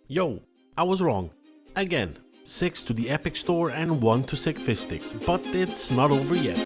Yo, I was wrong. Again, 6 to the Epic Store and 1 to Sick Fish Sticks, but it's not over yet.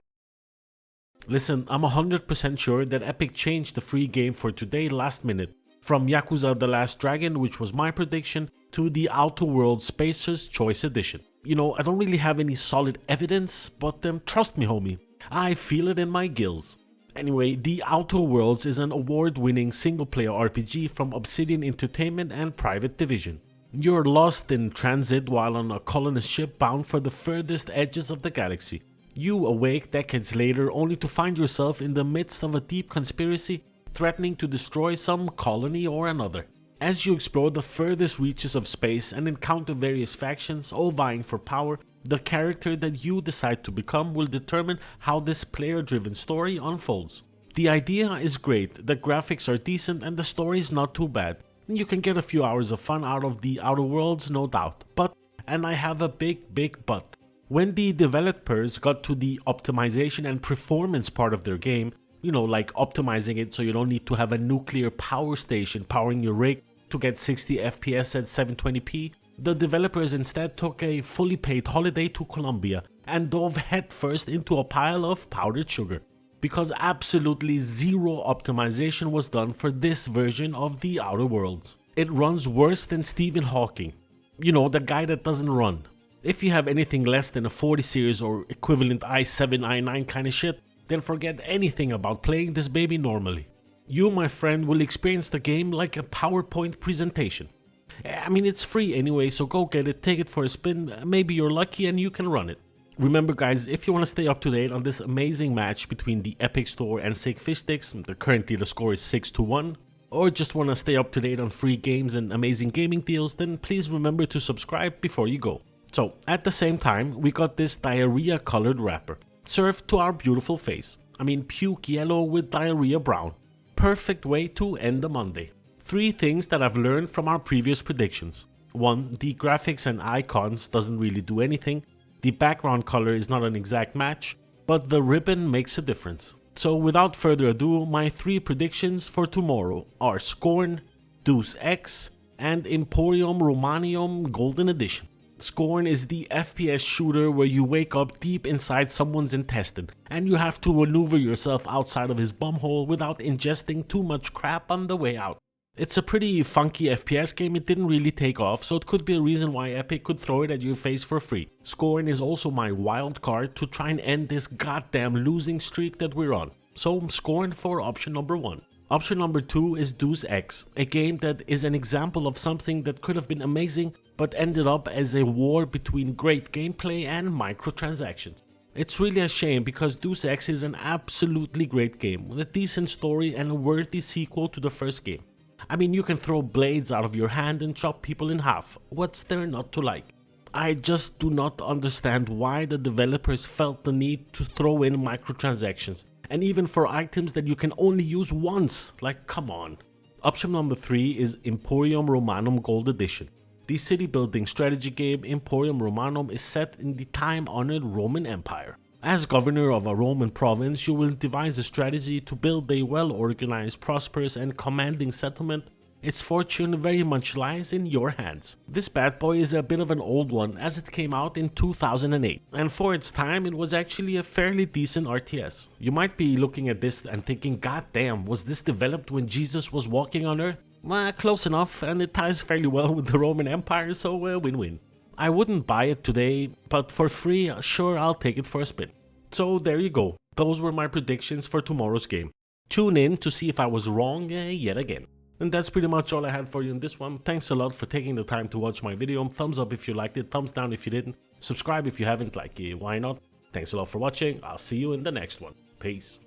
Listen, I'm 100% sure that Epic changed the free game for today last minute. From Yakuza The Last Dragon, which was my prediction, to the Outer Worlds Spacer's Choice Edition. You know, I don't really have any solid evidence, but trust me homie, I feel it in my gills. Anyway, The Outer Worlds is an award-winning single-player RPG from Obsidian Entertainment and Private Division. You're lost in transit while on a colonist ship bound for the furthest edges of the galaxy. You awake decades later only to find yourself in the midst of a deep conspiracy threatening to destroy some colony or another. As you explore the furthest reaches of space and encounter various factions all vying for power, the character that you decide to become will determine how this player-driven story unfolds. The idea is great, the graphics are decent and the story is not too bad. You can get a few hours of fun out of The Outer Worlds, no doubt. But, and I have a big but, when the developers got to the optimization and performance part of their game, you know, like optimizing it so you don't need to have a nuclear power station powering your rig to get 60 FPS at 720p, the developers instead took a fully paid holiday to Colombia and dove headfirst into a pile of powdered sugar. Because absolutely zero optimization was done for this version of The Outer Worlds. It runs worse than Stephen Hawking. You know, the guy that doesn't run. If you have anything less than a 40 series or equivalent i7, i9 kind of shit, then forget anything about playing this baby normally. You, my friend, will experience the game like a PowerPoint presentation. I mean, it's free anyway, so go get it, take it for a spin, maybe you're lucky and you can run it. Remember guys, if you want to stay up to date on this amazing match between the Epic Store and Sick Fish Sticks, currently the score is 6-1, or just want to stay up to date on free games and amazing gaming deals, then please remember to subscribe before you go. So, at the same time, we got this diarrhea colored wrapper, served to our beautiful face. I mean, puke yellow with diarrhea brown. Perfect way to end the Monday. 3 things that I've learned from our previous predictions. 1. The graphics and icons doesn't really do anything. The background color is not an exact match, but the ribbon makes a difference. So without further ado, my 3 predictions for tomorrow are Scorn, Deus Ex, and Emporium Romanium Golden Edition. Scorn is the FPS shooter where you wake up deep inside someone's intestine and you have to maneuver yourself outside of his bumhole without ingesting too much crap on the way out. It's a pretty funky FPS game, it didn't really take off, so it could be a reason why Epic could throw it at your face for free. Scorn is also my wild card to try and end this goddamn losing streak that we're on. So Scorn for option number 1. Option number 2 is Deus Ex, a game that is an example of something that could have been amazing but ended up as a war between great gameplay and microtransactions. It's really a shame because Deus Ex is an absolutely great game with a decent story and a worthy sequel to the first game. I mean, you can throw blades out of your hand and chop people in half. What's there not to like? I just do not understand why the developers felt the need to throw in microtransactions, and even for items that you can only use once, like come on. Option number 3 is Emporium Romanum Gold Edition. The city building strategy game Emporium Romanum is set in the time-honored Roman Empire. As governor of a Roman province, you will devise a strategy to build a well-organized, prosperous and commanding settlement. Its fortune very much lies in your hands. This bad boy is a bit of an old one as it came out in 2008, and for its time it was actually a fairly decent RTS. You might be looking at this and thinking, god damn, was this developed when Jesus was walking on earth? Well, close enough, and it ties fairly well with the Roman Empire, so win-win. I wouldn't buy it today, but for free, sure, I'll take it for a spin. So there you go, those were my predictions for tomorrow's game. Tune in to see if I was wrong yet again. And that's pretty much all I had for you in this one. Thanks a lot for taking the time to watch my video. Thumbs up if you liked it, thumbs down if you didn't. Subscribe if you haven't, like why not? Thanks a lot for watching, I'll see you in the next one. Peace.